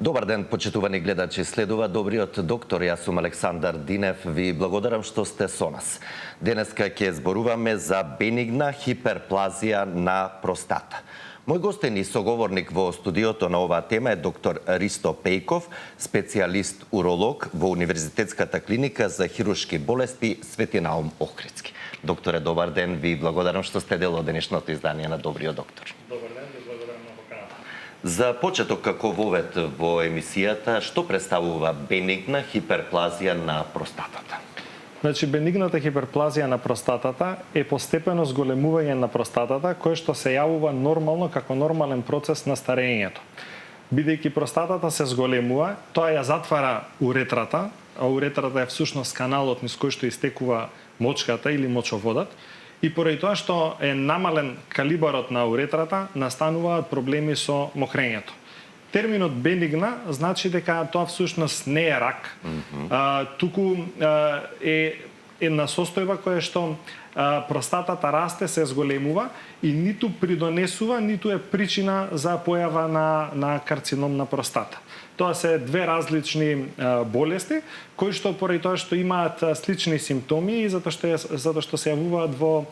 Добар ден, почитувани гледачи. Следува Добриот доктор. Јас сум Александар Динев. Ви благодарам што сте со нас. Денеска ќе зборуваме за бенигна хиперплазија на простата. Мој гостен и соговорник во студиото на оваа тема е доктор Ристо Пејков, специјалист уролог во Универзитетската клиника за хируршки болести Свети Наум Охридски. Докторе, добар ден. Ви благодарам што сте дел од денешното издание на Добриот доктор. Добар ден, ви благодарам на поканата. За почеток, како вовет во емисијата, што представува бенигна хиперплазија на простатата? Значи, бенигната хиперплазија на простатата е постепено зголемување на простатата, кое што се јавува нормално како нормален процес на старењето. Бидејќи простатата се зголемува, тоа ја затвара уретрата, а уретрата е всушност каналот низ кој што истекува мочката или мочоводот, и поради тоа што е намален калибарот на уретрата, настануваат проблеми со мокрењето. Терминот бенигна значи дека тоа всушност не е рак, туку е една состојба која што простатата расте, се зголемува и ниту придонесува, ниту е причина за појава на карцином на простата. Тоа се две различни болести, кои што поради тоа што имаат слични симптоми и затоа што се јавуваат во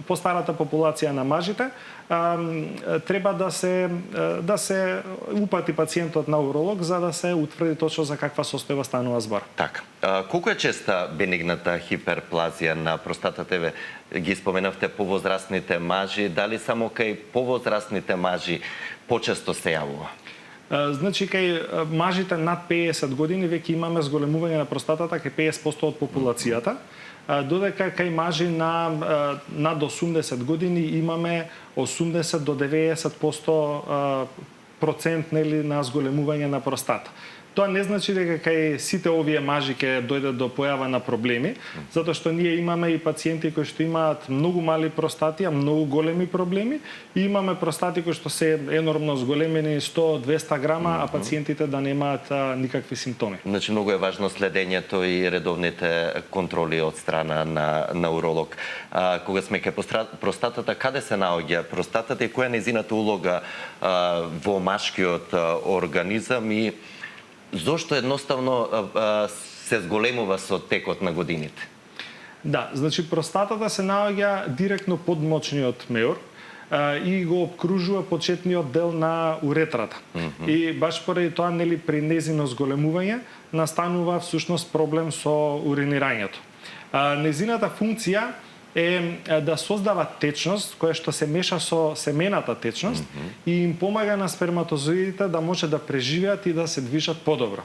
постарата популација на мажите, треба да се упати пациентот на уролог за да се утврди точно за каква состојба станува збор. Така. Колку е честа бенигната хиперплазија на простатата? Ги споменавте повозрастните мажи, дали само кај повозрастните мажи почесто се јавува? Значи, кај мажите над 50 години веќе имаме зголемување на простатата кај 50% од популацијата, додека кај мажи над 80 години имаме 80 до 90% процент на зголемување на простата. Тоа не значи дека кај сите овие мажи ќе дојде до појава на проблеми, затоа што ние имаме и пациенти кои што имаат многу мали простати, а многу големи проблеми, и имаме простати кои што се енормно зголемени 100-200 грама, а пациентите да немаат никакви симптоми. Значи многу е важно следењето и редовните контроли од страна на уролог. Кога сме кај простатата, каде се наоѓа простатата и која е нејзината улога во машкиот организам и зошто едноставно се зголемува со текот на годините? Да, значи простатата се наоѓа директно под мочниот меур и го обкружува почетниот дел на уретрата. И баш поради тоа, при нејзино зголемување настанува всушност проблем со уринирањето. Нејзината функција е да создава течност која што се меша со семената течност и им помага на сперматозоидите да може да преживеат и да се движат подобро.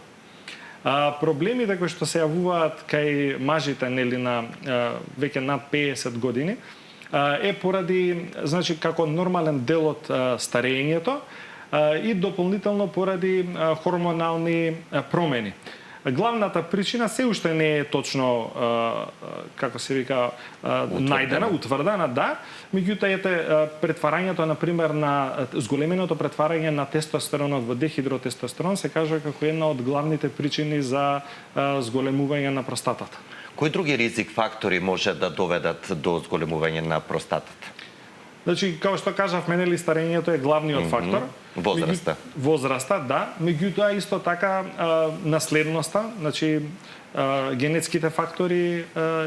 Проблемите кои што се јавуваат кај мажите на веќе над 50 години е поради, значи, како нормален дел од старењето и дополнително поради хормонални промени. Главната причина се уште не е точно, како се вика, најдена, утврдена, да. Меѓутоа, претварањето, например, на зголеменото претварање на тестостеронот во дехидротестостерон се кажува како една од главните причини за зголемување на простатата. Кои други ризик фактори може да доведат до зголемување на простатата? Значи, како што кажавме, старењето е главниот фактор. Возраста, да. Меѓутоа, исто така, наследноста, значи, генетските фактори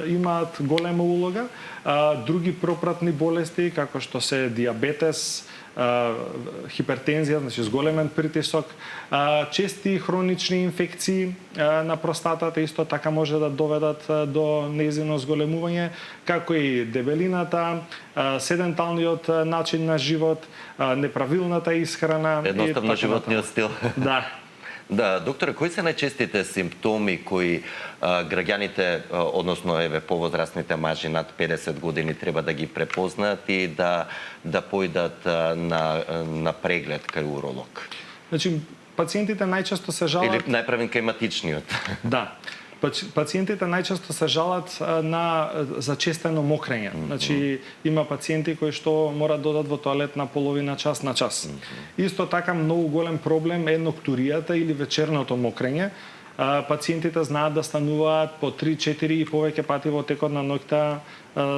имаат голема улога. Други пропратни болести, како што се диабетес, хипертензија, значи зголемен притисок, чести хронични инфекции на простатата исто така може да доведат до нејзино зголемување, како и дебелината, седенталниот начин на живот, неправилната исхрана. Едноставно животниот стил. Да. Да, докторе, кои се најчестите симптоми кои граѓаните, односно повозрастните мажи над 50 години треба да ги препознаат и да појдат на преглед кај уролог? Значи, пациентите најчесто се жалат... Или најправен кај матичниот? Да. Пациентите најчесто се жалат на зачестено мокрење. Значи, има пациенти кои што мора да одат во тоалет на половина час на час. Исто така, многу голем проблем е ноктуријата или вечерното мокрење. Пациентите знаат да стануваат по 3, 4 и повеќе пати во текот на ноќта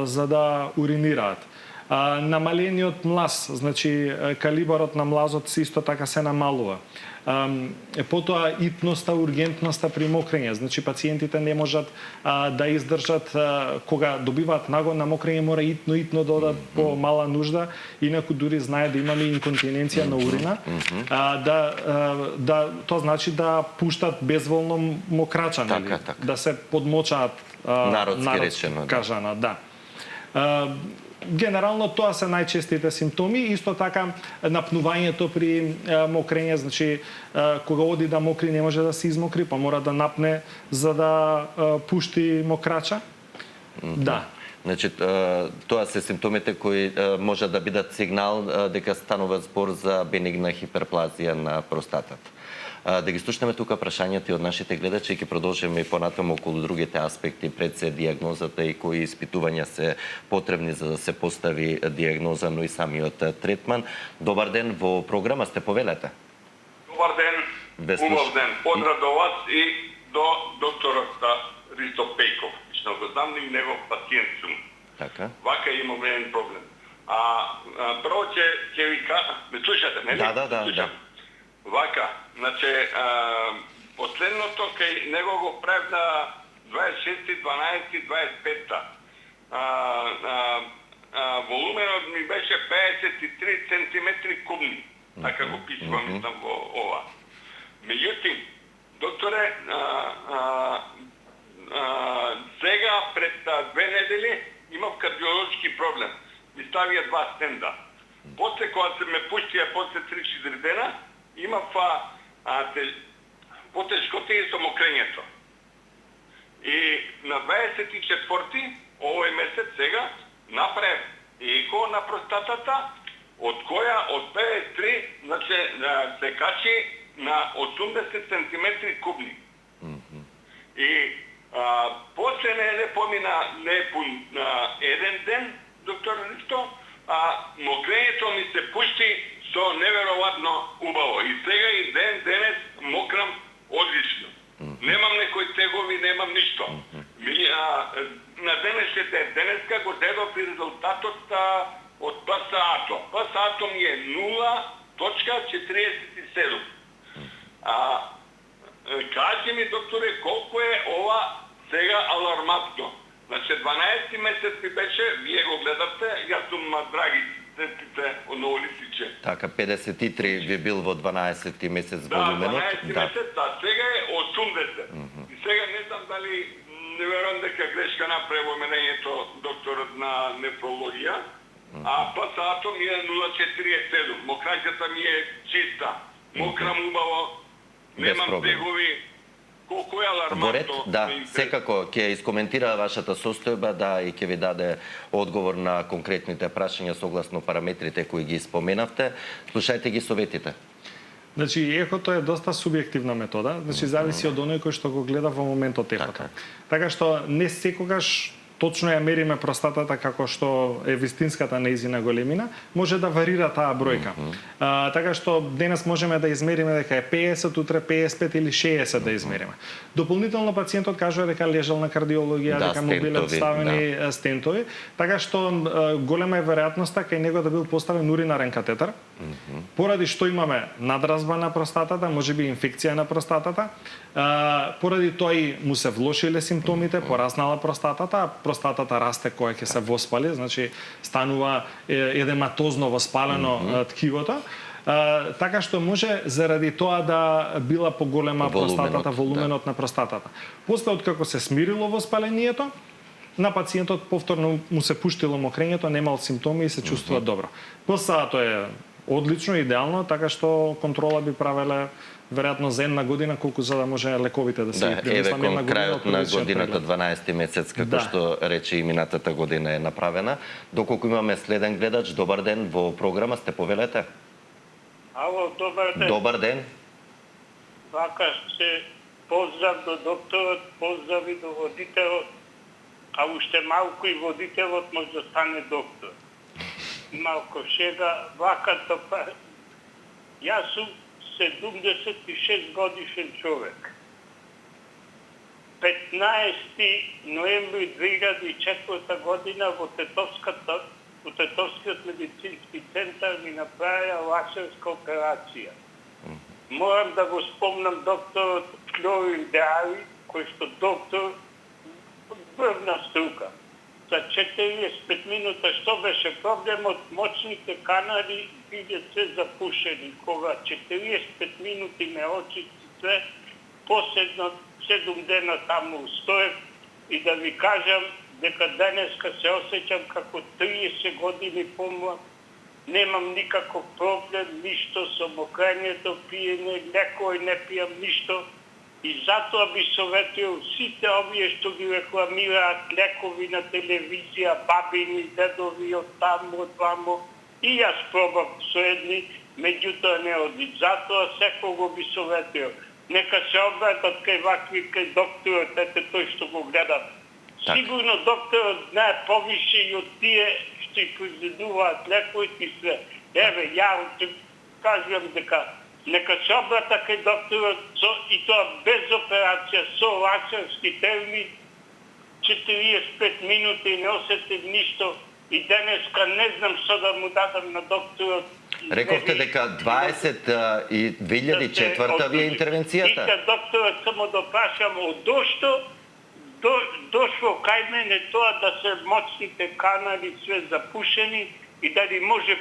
за да уринираат. Намалениот млаз, значи калибарот на млазот исто така се намалува. Потоа итноста, ургентноста при мокрење, значи пациентите не можат да издржат кога добиваат нагон на мокрење, мора итно да одат по мала нужда, инаку дури знае да имаме инконтиненција на урина, тоа значи да пуштат безволно мокрача, нели? Така. Да се подмочаат, Народски речено, кажано, да. Генерално тоа се најчестите симптоми, исто така напнувањето при мокрење, значи кога оди да мокри не може да се измокри, па мора да напне за да пушти мокрача. Да. Значи, тоа се симптомите кои може да бидат сигнал дека станува збор за бенигна хиперплазија на простатата. Да ги слушнеме тука прашањата и од нашите гледачи и ќе продолжиме и понатаму околу другите аспекти пред се диагнозата и кои испитувања се потребни за да се постави диагноза, но и самиот третман. Добар ден, во програма сте, повелете. Добар ден, убав ден. Поздрав до вас и до докторот Ристо Пејков. Што го знам и негов пациент сум. Така. Вака имам еден проблем. Прво ќе ви кажа, ме слушате, нели? Да. Вака, значи, последното кај него го прев на 26-12-25-та. Волуменот ми беше 53 сантиметри кубни, така го пишувам, мислам, во ова. Меѓутоа, докторе, сега пред 2 недели имав кардиолошки проблем. Ми ставија 2 стенда. После кога се ме пуштија после 3-4 дена, имав потешкотии со мокрењето. И на 24-ти овој месец сега направив еко на простатата, од која од 53, значи се качи на 80 сантиметри кубни. И после не помина непун еден ден, доктор Ристо, мокрењето ми се пушти со неверојатно убаво. И сега и денес мокрам одлично. Немам некои тегови, немам ништо. На денеска го дедов и резултатот од ПСА-то. ПСА-то ми е 0.47. Кажи ми, докторе, колку е ова сега алармантно? Значи, 12 месец ми беше, вие го гледавте, јас сум драги тестите од Новолисиче. Така, 53 ви бил во 12 месец волуменот. 12 месец, а сега е 80. И сега не знам дали, не верувам дека грешка направи менењето докторот на нефрологија, а ПСА-то ми е 0.47. Мокраќата ми е чиста, мокрам убаво, немам тегови. Колку е алармантно. Во ред, да, секако ќе искоментира вашата состојба, да, и ќе ви даде одговор на конкретните прашања согласно параметрите кои ги споменавте. Слушајте ги советите. Значи, ехото е доста субјективна метода, значи зависи од оној кој што го гледа во моментот ехото. Така што не секогаш точно ја мериме простатата како што е вистинската нејзина големина, може да варира таа бројка. Така што денес можеме да измериме дека е 50, утре 55 или 60 да измериме. Дополнително пациентот кажува дека лежал на кардиологија, дека му биле ставени стентови, така што голема е веројатноста кај него да бил поставен уринарен катетер, поради што имаме надразба на простатата, можеби инфекција на простатата, поради тоа и му се влошиле симптомите, пораснала простатата, простатата расте кога ќе се воспали, значи станува едематозно воспалено ткивото, така што може заради тоа да била поголема простатата, волуменот на простатата. После откако се смирило воспалението, на пациентот повторно му се пуштило мокрењето, немал симптоми и се чувствува добро. ПСА-то е одлично, идеално, така што контрола би правеле веројатно за една година, колку за да може лековите да се еве кон крајот на годината, 12 месец, како што рече и минатата година е направена. Доколку имаме следен гледач, добар ден, во програма сте, повелете. Ало, добар ден. Добар ден. Вака се поздрав до докторот, поздрави до водителот, а уште малку и водителот може да стане доктор. Малко шега, вака тоа. Јас сум 76 годишен човек. 15 ноември 2004 година во во Тетовскиот медицински центар ми направија лазерска операција. Морам да го спомнам докторот Флорин Деари, кој што доктор врвна струка. За 45 минута што беше проблемот, мочните канали биле се запушени. Кога 45 минути ме очисти се, последно 7 дена таму стоев и да ви кажам дека денеска се осеќам како 30 години помлад. Немам никаков проблем, ништо со мокрењето, пиење, лекој не пијам ништо. И затоа би советувал сите овие што ги рекламираат лекови на телевизија, бабини, дедови од таму, од вамо. И јас пробав со едни, меѓутоа не оди. Затоа секого би советувал. Нека се обратат кај вакви, кај докторот, ете тој што го гледат. Сигурно докторот знае повише и од тие што и произведуваат лековите и све. Еве, ја ти кажувам дека нека се обрата кај докторот и тоа без операција, со лазерски терми, 45 минути не осетив ништо и денеска не знам што да му дадам на докторот. Рековте дека 2004 ви е интервенцијата? Ите докторот само да прашам од дошто дошло кај мене тоа да се мочните канали све запушени и дали може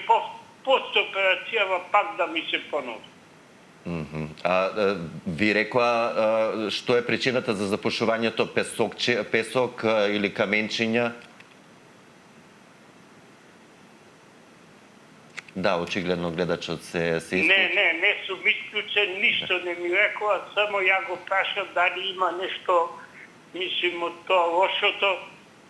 пост операцијава пак да ми се понови. Ви рекоа што е причината за запушувањето, песок или каменчиња? Да, очигледно гледачот се исклучи. Не сум исклучен, ништо не ми рекоа, само ја го прашав дали има нешто, мислим од тоа лошото,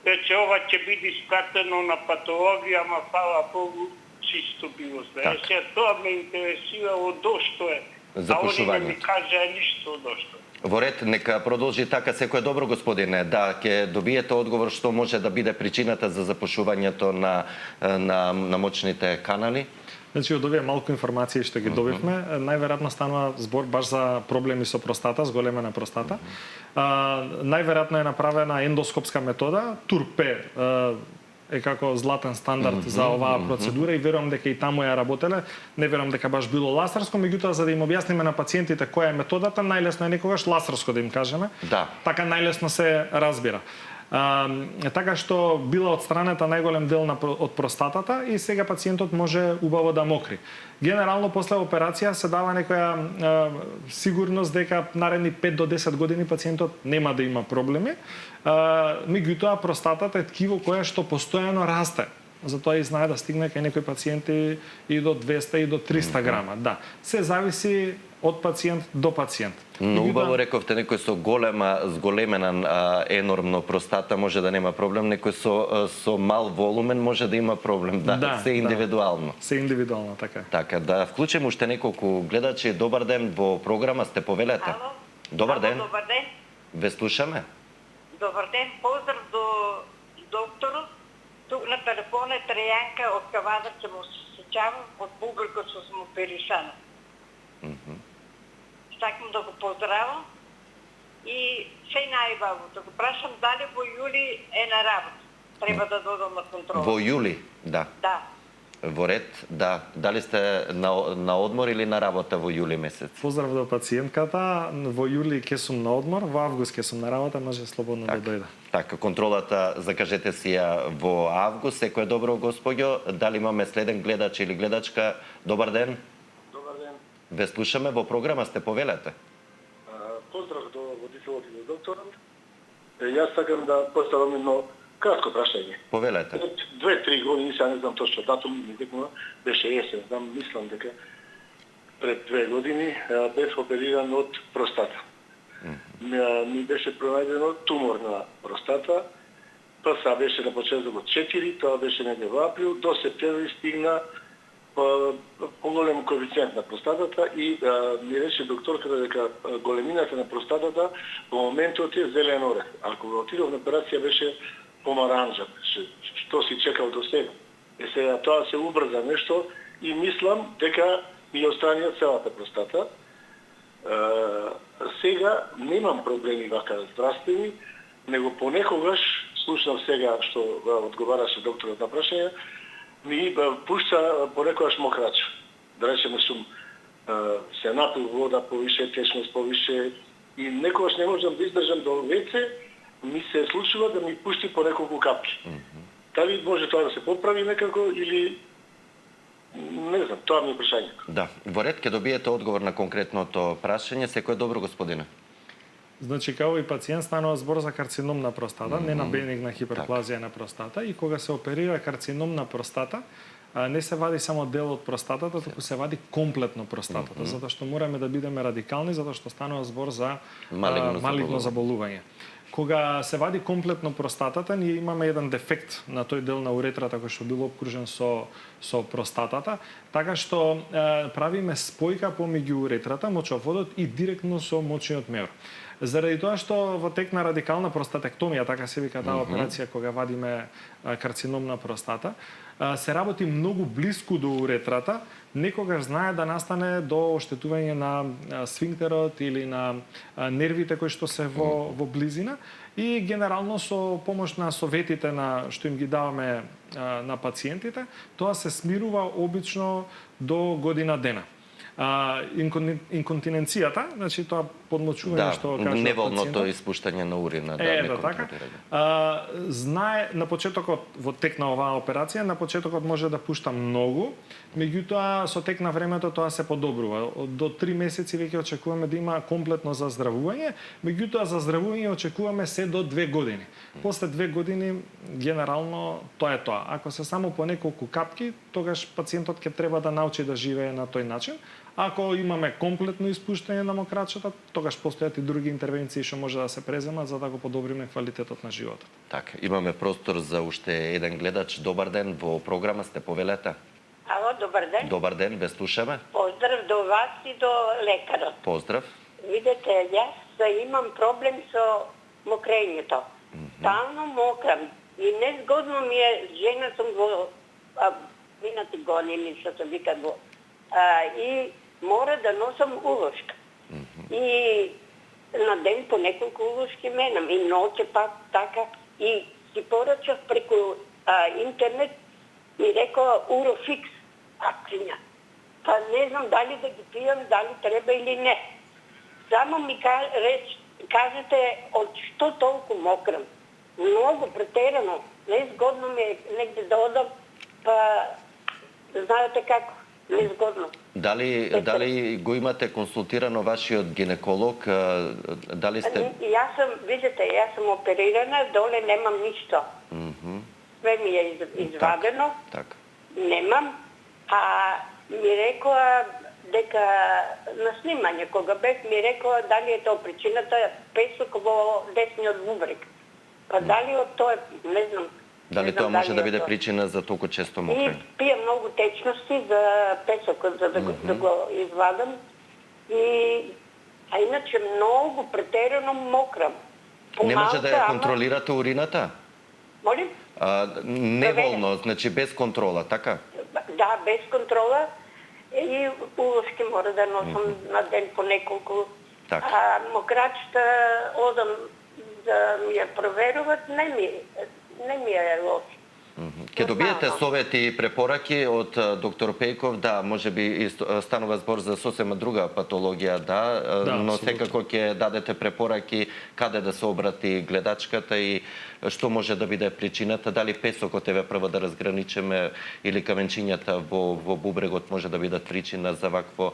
рече ова ќе биде испратено на патологија, ама фала Богу, чисто било све. Сега тоа ме интересирало дошто е, а они не ми кажа ништо дошто. Во ред, нека продолжи така, секој добро, господине. Да, ќе добиете одговор што може да биде причината за запушувањето на мочните канали. Значи, од овие малку информации што ги добивме, најверојатно станува збор баш за проблеми со простата, зголемена простата. Најверојатно е направена ендоскопска метода, ТУРП е како златен стандард за оваа процедура и верувам дека и таму ја работеле. Не верувам дека баш било лазерско, меѓутоа за да им објасниме на пациентите која е методата, најлесно е некогаш лазерско да им кажеме. Да. Така најлесно се разбира. Така што била отстранета најголем дел од простатата и сега пациентот може убаво да мокри. Генерално после операција се дава некоја сигурност дека наредни 5 до 10 години пациентот нема да има проблеми. Меѓутоа простатата е ткиво кое што постојано расте. Затоа и знае да стигне кај некои пациенти и до 200 и до 300 грама. Да, се зависи од пациент до пациент. Но убаво рековте, некој со зголемена енормно простата може да нема проблем, некој со мал волумен може да има проблем. Да, се индивидуално. Се индивидуално, така. Така, да вклучим уште неколку гледачи. Добар ден, во програма сте, повелете. Ало? Добар ден. Добар ден. Ве слушаме. Добар ден, поздрав до докторот. Тук на телефон е Трајанка од Кавадар, ќе му сеќавам од публикот што сум оперисана. Сакам да го поздравам и се најбавото. Го прашам дали во јули е на работа. Треба да додам на контрол. Во јули, да. Да. Во ред, да. Дали сте на одмор или на работа во јули месец? Поздрав до пациентката. Во јули ќе сум на одмор, во август ќе сум на работа, може слободно да дојде. Така, контролата, закажете си ја во август. Секој добро, господјо. Дали имаме следен гледач или гледачка? Добар ден. Добар ден. Ве слушаме, во програма сте, повелете. Поздрав до водителот и до докторот. Јас сакам да поставам едно кратко прашање. Повелете. 2-3 години, сега не знам точно датум, некоја беше есен, знам, мислам дека пред 2 години бев опериран од простата. Ми беше пронајдено тумор на простата, ПСА беше на почетокот 4, тоа беше негде во април, до септември стигна поголем коефициент на простатата и ми рече докторката дека големината на простатата во моментот е зелен орех. Ако го отидов на операција беше помаранџа, што си чекал до сега. Сега тоа се убрза нешто и мислам дека ми отстранија целата простата. Сега немам проблеми вака здравствени, него понекогаш, слушнав сега што одговараше докторот на прашање, ми пушта порекогаш мокрач. Да речеме сум се напил вода повише, течност повише и некогаш не можам да издржам до веце, ми се случува да ми пусти по неколку капки. Дали може тоа да се поправи некако или не знам, тоа ми е прашањето. Да, во ред ќе добиете одговор на конкретното прашање. Секој добро, господине. Значи, као и пациент станува збор за карцином на простата, не на бенигна хиперплазија на простата, и кога се оперира карцином на простата, не се вади само дел од простатата, туку се вади комплетно простатата, затоа што мораме да бидеме радикални, затоа што станува збор за малигно заболување. Кога се вади комплетно простатата, ние имаме еден дефект на тој дел на уретрата кој што бил обкружен со простатата, така што правиме спојка помеѓу уретрата, мочоводот и директно со мочниот меор. Заради тоа што во тек на радикална простатектомија, така се вика таа операција кога вадиме карцином на простата, се работи многу блиску до уретрата, некогаш знае да настане до оштетување на сфинктерот или на нервите кои што се во близина, и генерално со помош на советите на што им ги даваме на пациентите, тоа се смирува обично до година дена. Инконтиненцијата, значи тоа подмочување што кажува неволното испуштање на урина, така. Знае на почетокот во тек на оваа операција, на почетокот може да пушта многу, меѓутоа со тек на времето тоа се подобрува. До 3 месеци веќе очекуваме да има комплетно заздравување, меѓутоа заздравување очекуваме се до 2 години. После 2 години генерално тоа е тоа. Ако се само по неколку капки, тогаш пациентот ќе треба да научи да живее на тој начин. Ако имаме комплетно испуштање на мокрачата, тогаш постојат и други интервенции што може да се преземат за да го подобриме квалитетот на животот. Така, имаме простор за уште еден гледач. Добар ден, во програма сте, повелете. Ало, добар ден. Добар ден, ве слушаме. Поздрав до вас и до лекарот. Поздрав. Видете, јас имам проблем со мокрењето. Стално мокрам и незгодно ми е, жена сум во минати години, што се вика во и мора да носам улошка. И на ден по неколку улошки менам и ноќе пак така, и си порачав преку интернет, ми рекоа Урофикс акција. Па не знам дали да ги пијам, дали треба или не. Само ми кажете од што толку мокрам. Многу претерано, незгодно ми е негде да одам, па знаете како, незгодно. Дали го имате консултирано вашиот гинеколог? Дали сте... Јас сум оперирана, доле немам ништо. Све ми е извадено, немам, ми рекоа дека на снимање кога бев ми рекоа дали е тоа причината песок во десниот бубрек. Па дали од тоа, не знам. Дали тоа може да биде причина за толку често мокрење? И пијам многу течности за песокот, за да го извадам. А иначе многу претерано мокрам. Не може да ја контролирате урината? Молим? Неволно, значи без контрола, така? Да, без контрола. И улошки мора да носам на ден по неколку. Мокрачата одам да ми ја проверуват, не ми е лошо. Ке добиете совети и препораки од доктор Пејков, да, може би станува збор за сосема друга патологија, но секако ќе дадете препораки каде да се обрати гледачката и што може да биде причината, дали песокот еве прво да разграничиме или каменчињата во бубрегот може да бидат причина за вакво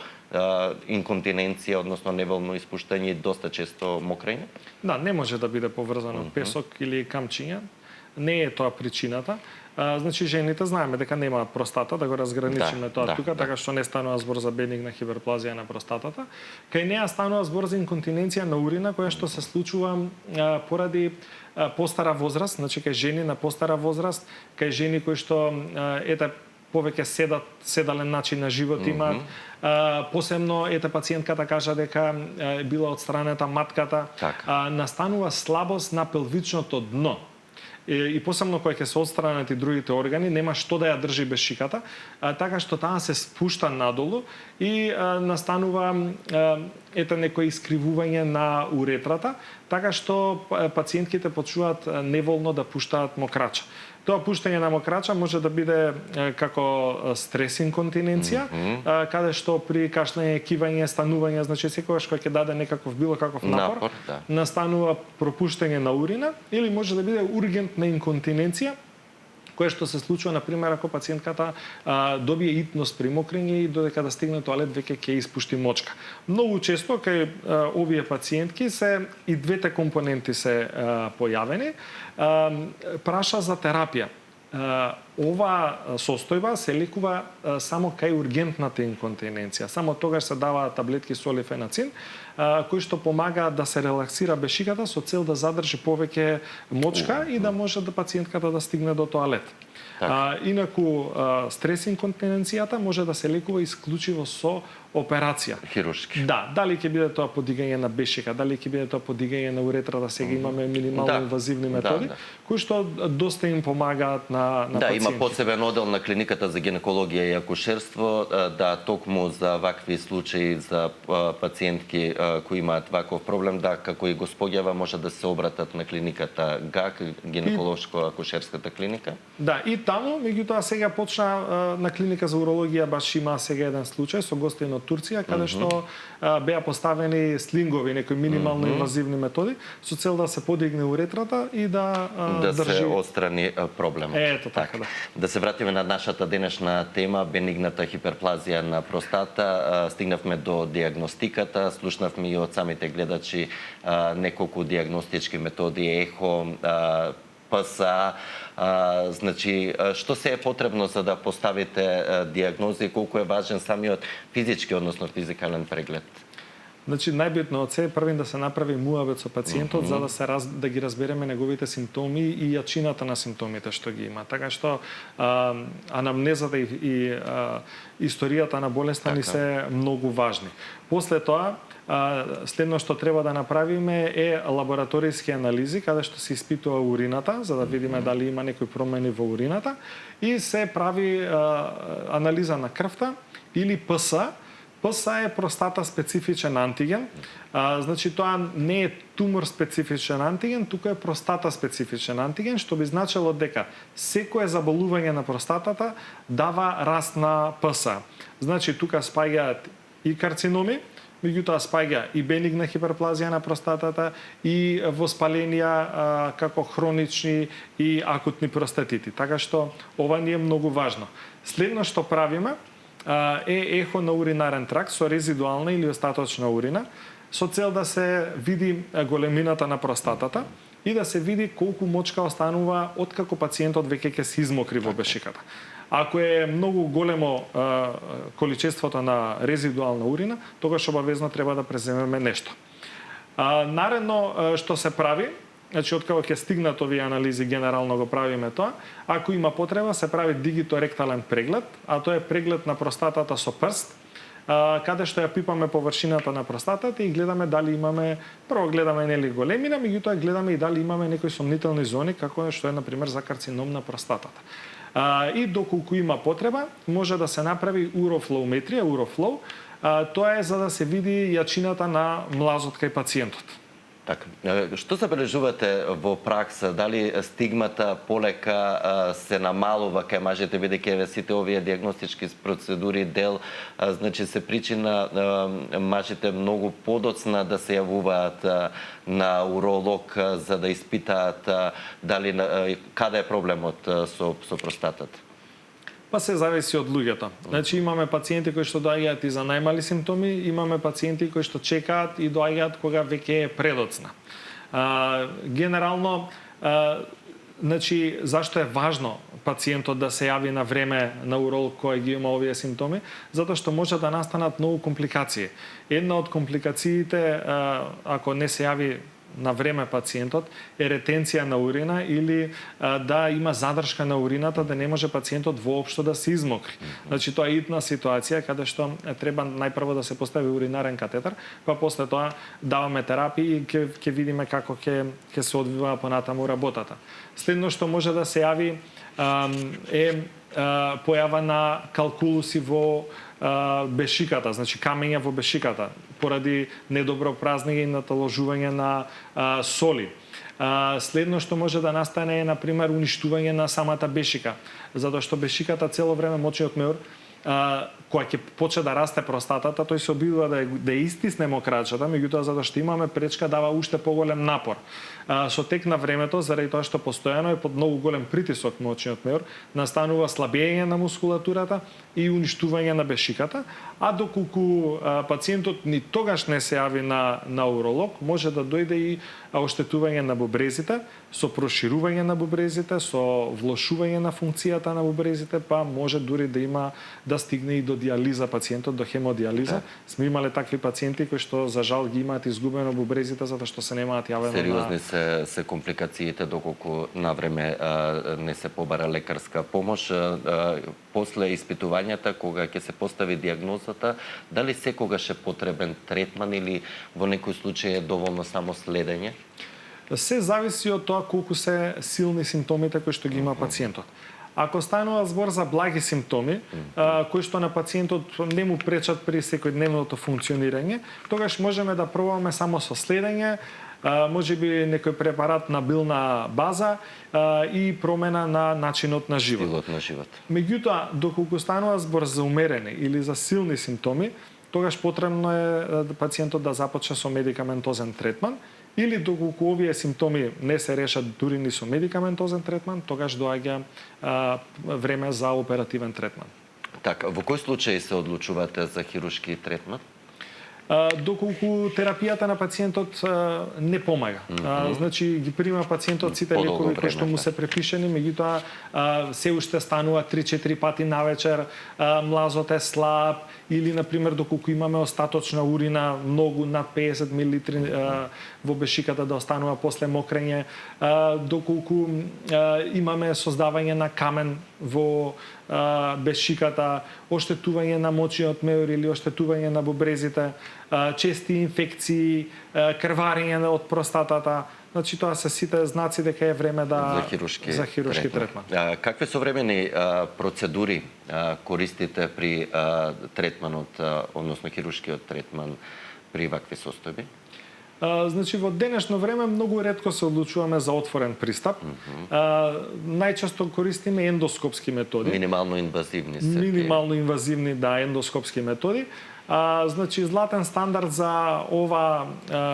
инконтиненција, односно неволно испуштање и доста често мокрење? Да, не може да биде поврзано песок или камчиња. Не е тоа причината. Значи, жените знаеме дека немаат простата, да го разграничиме тоа тука, така што не станува збор за бенигна хиперплазија на простатата. Кај неа станува збор за инконтиненција на урина, која што се случува поради постара возраст, значи кај жени на постара возраст, кај жени кои што повеќе седален начин на живот имаат. Посебно пациентката кажа дека била одстранета матката, настанува слабост на пелвичното дно. и посебно кога ќе се отстранат и другите органи, нема што да ја држи бешиката, така што таа се спушта надолу и настанува некој искривување на уретрата, така што пациентките почнуваат неволно да пуштаат мокрача. Тоа пуштање на мокрача може да биде како стрес инконтиненција, каде што при кашлење, кивање, станување, значи секогаш кога ќе даде некаков било каков напор, настанува пропуштање на урина, или може да биде ургентна инконтиненција, кое што се случува, например, ако пациентката добие итност при мокрење и додека да стигне тоалет веќе ќе испушти мочка. Многу често кај овие пациентки се и двете компоненти се појавени. Праша за терапија. Ова состојба се лекува само кај ургентната инконтиненција. Само тогаш се даваат таблетки со лифенацин, кои што помагаат да се релаксира бешиката со цел да задржи повеќе мочка и да може да пациентката да стигне до тоалет. Инаку стрес инконтиненцијата може да се лекува исклучиво со операција. Хируршки. Да, дали ќе биде тоа подигање на бешика, дали ќе биде тоа подигање на уретрата, сега имаме минимално инвазивни методи, кои што доста им помагаат на пациентите. Има посебен одел на клиниката за гинекологија и акушерство, токму за вакви случаи за пациентки кои имаат ваков проблем, како и го споѓава, може да се обратат на клиниката ГАК, гинеколошко-акушерската клиника. Да, и таму, меѓутоа сега почна на клиника за урологија, баш има сега еден случај со гостин од Турција, каде што беа поставени слингови, некои минимално инвазивни методи, со цел да се подигне уретрата и да држи... се отстрани проблемот. Ето така, да. Да се вратиме на нашата денешна тема, бенигната хиперплазија на простата. Стигнавме до диагностиката, слушнавме и од самите гледачи неколку диагностички методи, ехо, ПСА, значи, што се е потребно за да поставите диагноза и колку е важен самиот физички, односно физикален преглед? Значи, најбитно од се е првин да се направи муабет со пациентот, за да ги разбереме неговите симптоми и јачината на симптомите што ги има. Така што анамнезата и историјата на болеста ни се многу важни. После тоа, следно што треба да направиме е лабораториски анализи, каде што се испитува урината, за да видиме дали има некои промени во урината, и се прави анализа на крвта или ПСА. ПСА е простата специфичен антиген. Значи тоа не е тумор специфичен антиген, туку е простата специфичен антиген, што би значило дека секое заболување на простатата дава раст на ПСА. Значи тука спаѓаат и карциноми, меѓутоа спаѓа и бенигна хиперплазија на простатата и воспаленија како хронични и акутни простатити. Така што ова ни е многу важно. Следно што правиме е ехо на уринарен тракт со резидуална или остаточна урина, со цел да се види големината на простатата и да се види колку мочка останува откако пациентот веќе ќе се измокри во бешиката. Ако е многу големо количеството на резидуална урина, тогаш обавезно треба да преземеме нешто. Наредно што се прави, значи откако ќе стигнат овие анализи, генерално го правиме тоа, ако има потреба се прави дигиторектален преглед, а тоа е преглед на простатата со прст, каде што ја пипаме површината на простатата и гледаме дали имаме, прво гледаме нели големина, меѓутоа гледаме и дали имаме некои сомнителни зони, како што е на пример за карцином на простатата. И доколку има потреба, може да се направи урофлоуметрија, урофлоу, тоа е за да се види јачината на млазот кај пациентот. Така. Што забележувате во пракса? Дали стигмата полека се намалува кај мажите, бидејќи сите овие диагностички процедури дел, значи се причина мажите многу подоцна да се јавуваат на уролог за да испитаат дали каде е проблемот со простатата? Па се зависи од луѓето. Значи имаме пациенти кои што доаѓаат и за најмали симптоми, имаме пациенти кои што чекаат и доаѓаат кога веќе е предоцна. Генерално, значи зашто е важно пациентот да се јави на време на уролог кој ги има овие симптоми? Затоа што може да настанат многу компликации. Една од компликациите, ако не се јави на време пациентот е ретенција на урина или да има задршка на урината, да не може пациентот воопшто да се измокри. Значи тоа е итна ситуација каде што треба најпрво да се постави уринарен катетар, па после тоа даваме терапија и ќе видиме како ќе се одвива понатаму работата. Следно што може да се јави е појава на калкулуси во бешиката, значи камења во бешиката, поради недобро празнење и наталожување на соли. Следно што може да настане е, например, уништување на самата бешика, затоа што бешиката цело време, мочниот меур, кога ќе почне да расте простатата, тој се обидува да истисне мокрачата, меѓутоа затоа што имаме пречка дава уште поголем напор. Со тек на времето, заради тоа што постојано е под многу голем притисок мочниот меур, настанува слабење на мускулатурата и уништување на бешиката, а доколку пациентот ни тогаш не се јави на уролог, може да дојде и оштетување на бубрезите, со проширување на бубрезите, со влошување на функцијата на бубрезите, па може дури да стигне и до диализа пациентот, до хемодиализа. Сме имале такви пациенти кои што за жал ги имаат изгубено бубрезите затоа што се немаат јавено. Сериозни се компликациите доколку навреме не се побара лекарска помош. После испитувањата, кога ќе се постави диагнозата, дали секогаш е потребен третман или во некој случај е доволно само следење? Се зависи од тоа колку се силни симптомите кои што ги има пациентот. Ако станува збор за благи симптоми, кои што на пациентот не му пречат при секојдневното функционирање, тогаш можеме да пробаме само со следење, може би некој препарат на билна база и промена на начинот на живот. Стилот на живот. Меѓутоа, доколку станува збор за умерени или за силни симптоми, тогаш потребно е пациентот да започне со медикаментозен третман, или доколку овие симптоми не се решат дури ни со медикаментозен третман, тогаш доаѓа време за оперативен третман. Така, во кој случај се одлучувате за хируршки третман? Доколку терапијата на пациентот не помага. Значи ги прима пациентот сите лекови кои што му се препишени, меѓутоа се уште станува 3-4 пати навечер, млазот е слаб или на пример доколку имаме остаточна урина многу над 50 мл во бешиката да останува после мокрење, доколку имаме создавање на камен во бешиката, оштетување на мочниот меур или оштетување на бубрезите, чести инфекции, крварење од простатата. Значи тоа се сите знаци дека е време за хируршки третман. Какви современи процедури користите при третманот, односно хируршкиот третман при вакви состојби? Значи, во денешно време многу ретко се одлучуваме за отворен пристап. Најчесто користиме ендоскопски методи. Минимално инвазивни ендоскопски методи. Значи, златен стандард за ова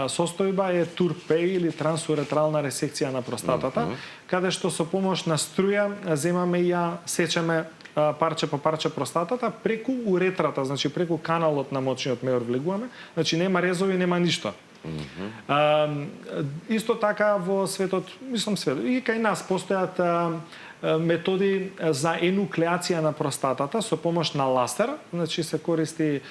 состојба е ТУРП или трансуретрална ресекција на простатата, каде што со помош на струја земаме и ја сечеме парче по парче простатата преку уретрата, значи преку каналот на мочниот меур влегуваме, значи нема резови, нема ништо. Исто така во светот, и кај нас постојат методи за енуклеација на простатата со помош на ластер, значи се користи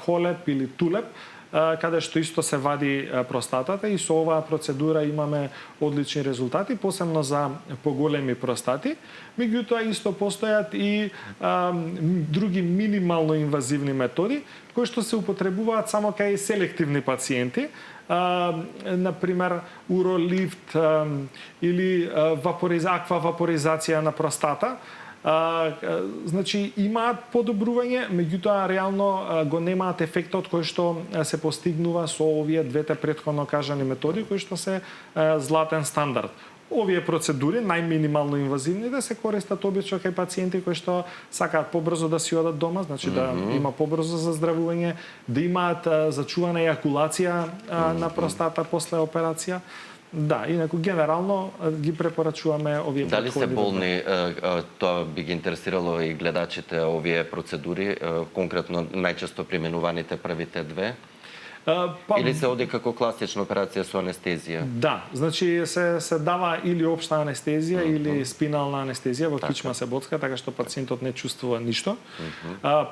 холеп или тулеп, каде што исто се вади простатата и со оваа процедура имаме одлични резултати, посебно за поголеми простати. Меѓутоа исто постојат и други минимално инвазивни методи кои што се употребуваат само кај селективни пациенти, например уролифт или аквавапоризација на простата. Значи имаат подобрување, меѓутоа реално го немаат ефектот кој што се постигнува со овие двете претходно кажани методи кои што се златен стандард. Овие процедури, најминимално инвазивните, се користат обично кај пациенти кои што сакаат побрзо да си одат дома, значи да има побрзо заздравување, да имаат зачувана ејакулација на простата после операција. Да, инаку генерално ги препорачуваме овие процедури. Дали се болни, тоа би ги интересирало и гледачите, овие процедури, конкретно најчесто применуваните првите две? Или се оди како класична операција со анестезија? Да, значи се дава или општа анестезија или спинална анестезија, во кичма се боцка, така што пациентот не чувствува ништо.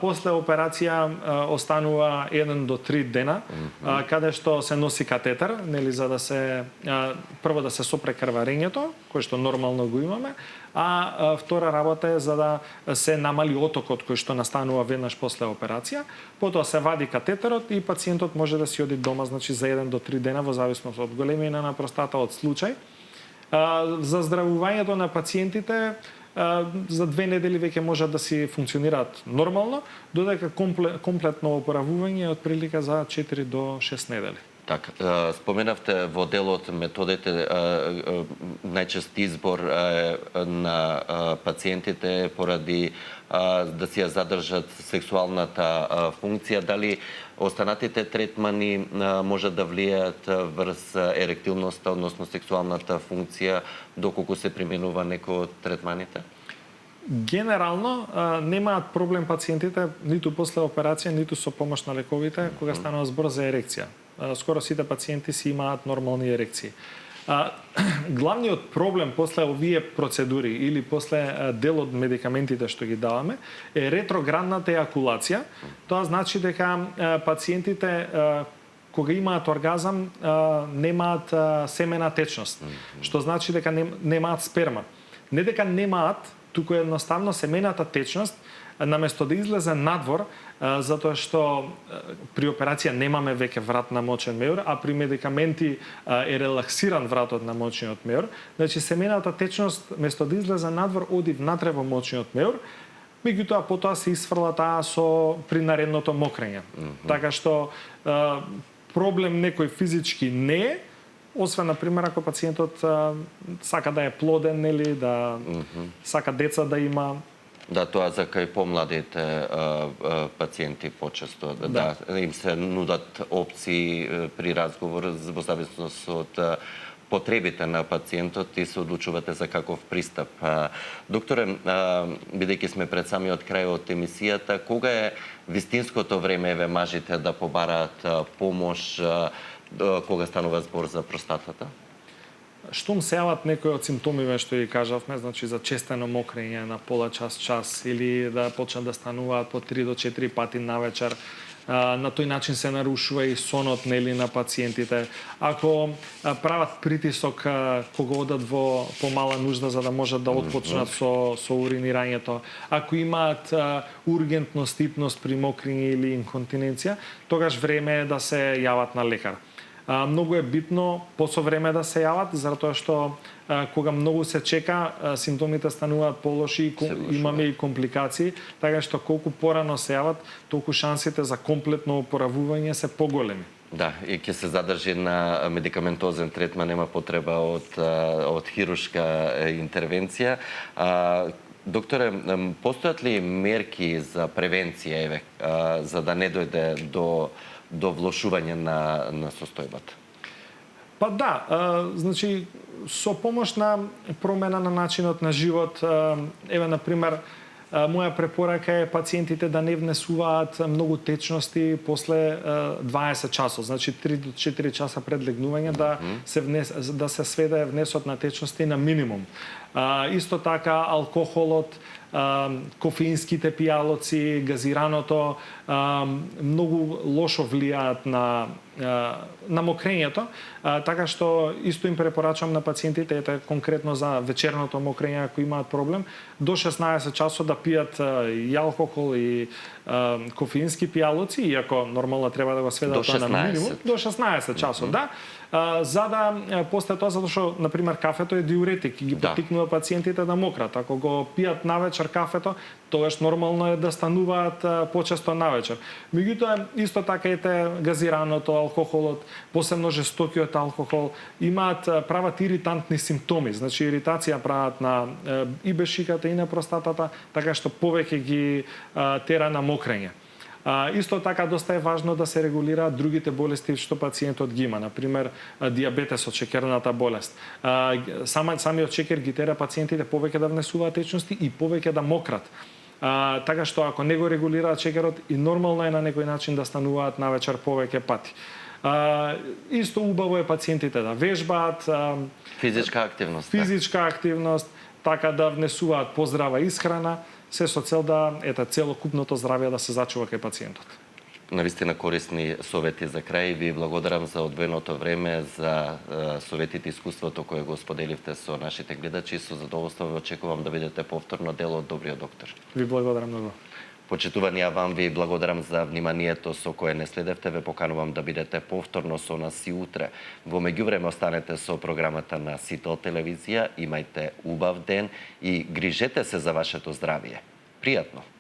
После операција останува 1 до 3 дена, каде што се носи катетер, нели, за да се прво да се сопре крварењето, кое што нормално го имаме, а втора работа е за да се намали отокот кој што настанува веднаш после операција, потоа се вади катетерот и пациентот може да си оди дома, значи за 1 до 3 дена во зависност од големина на простата, од случај. За здравувањето на пациентите за 2 недели веќе можат да си функционираат нормално, додека комплетно оправување е отприлика за 4 до 6 недели. Така, споменавте во делот методите, најчест избор на пациентите поради да си ја задржат сексуалната функција. Дали останатите третмани можат да влијаат врз еректилноста, односно сексуалната функција, доколку се применува некој од третманите? Генерално немаат проблем пациентите ниту после операција, ниту со помош на лековите кога станува збор за ерекција. Скоро сите пациенти си имаат нормални ерекции. Главниот проблем после овие процедури или после дел од медикаментите што ги даваме е ретроградната ејакулација. Тоа значи дека пациентите кога имаат оргазам немаат семена течност, што значи дека немаат сперма. Не дека немаат, туку едноставно семената течност наместо да излезе надвор, затоа што при операција немаме веќе врат на мочен меур, а при медикаменти е релаксиран вратот на мочниот меур, значи семената течност место да излезе надвор оди внатре во мочниот меур, меѓутоа потоа се isfrла таа со при наредното мокрење. Така што проблем некој физички не е, освен, например, ако пациентот сака да е плоден, нели, да сака деца да има. Да, тоа за кај помладите пациенти почесто, да, им се нудат опции при разговор во зависност од потребите на пациентот и се одлучувате за каков пристап. Докторе, бидејќи сме пред самиот крај од емисијата, кога е вистинското време еве мажите да побараат помош кога станува збор за простатата? Штом се јават некои од симптомиве што ги кажавме, значи за честено мокрење на пола час или да почнат да стануваат по 3 до 4 пати навечер, на тој начин се нарушува и сонот, нели, на пациентите. Ако прават притисок кога одат во помала нужда за да можат да отпочнат со уринирањето, ако имаат ургентно стипност при мокрење или инконтиненција, тогаш време е да се јават на лекар. Многу е битно посо време да се јават, затоа што кога многу се чека, симптомите стануваат полоши и имаме и компликации, така што колку порано се јават, толку шансите за комплетно опоравување се поголеми. Да, и ќе се задржи на медикаментозен третман, нема потреба од хирушка интервенција. Докторе, постојат ли мерки за превенција, за да не дојде до влошување на состојбата? Па да, значи со помош на промена на начинот на живот, еве например, моја препорака е пациентите да не внесуваат многу течности после 20 часот, значи 3 до 4 часа пред легнување да се сведе внесот на течности на минимум. Исто така алкохолот, кофеинските пијалоци, газираното многу лошо влијаат на мокрењето, така што исто им препорачам на пациентите, ете конкретно за вечерното мокрење ако имаат проблем, до 16 часот да пијат и алкохол и кофеински пијалоци, иако нормално треба да го сведат тоа на минимум, до 16 часот, да. За да после тоа, затоа што например кафето е диуретик и ги поттикнува пациентите да мократ. Ако го пијат навечер кафето, тогаш нормално е да стануваат почесто навечер. Меѓутоа исто така ете газираното, алкохолот, посебно жестокиот алкохол прават иритантни симптоми, значи иритација прават на и бешиката и на простатата, така што повеќе ги тера на мокрење. Исто така доста е важно да се регулираат другите болести што пациентот ги има, например дијабетесот, шеќерната болест. Самиот шеќер ги тера пациентите повеќе да внесуваат течности и повеќе да мократ. Така што ако не го регулираат шеќерот и нормално е на некој начин да стануваат навечер повеќе пати. Исто убаво е пациентите да вежбаат, Физичка активност. физичка активност, така да внесуваат поздрава исхрана, се со цел да целокупното здравје да се зачува кај пациентот. Навистина корисни совети за крај. Ви благодарам за одвоеното време, за советите и искуството кое го споделивте со нашите гледачи. Со задоволство ве очекувам да бидете повторно дел од Добриот доктор. Ви благодарам многу. Почитувани, ја вам ви благодарам за вниманието со кое не следевте. Ве поканувам да бидете повторно со нас и утре. Во меѓувреме останете со програмата на Сител телевизија. Имајте убав ден и грижете се за вашето здравје. Пријатно!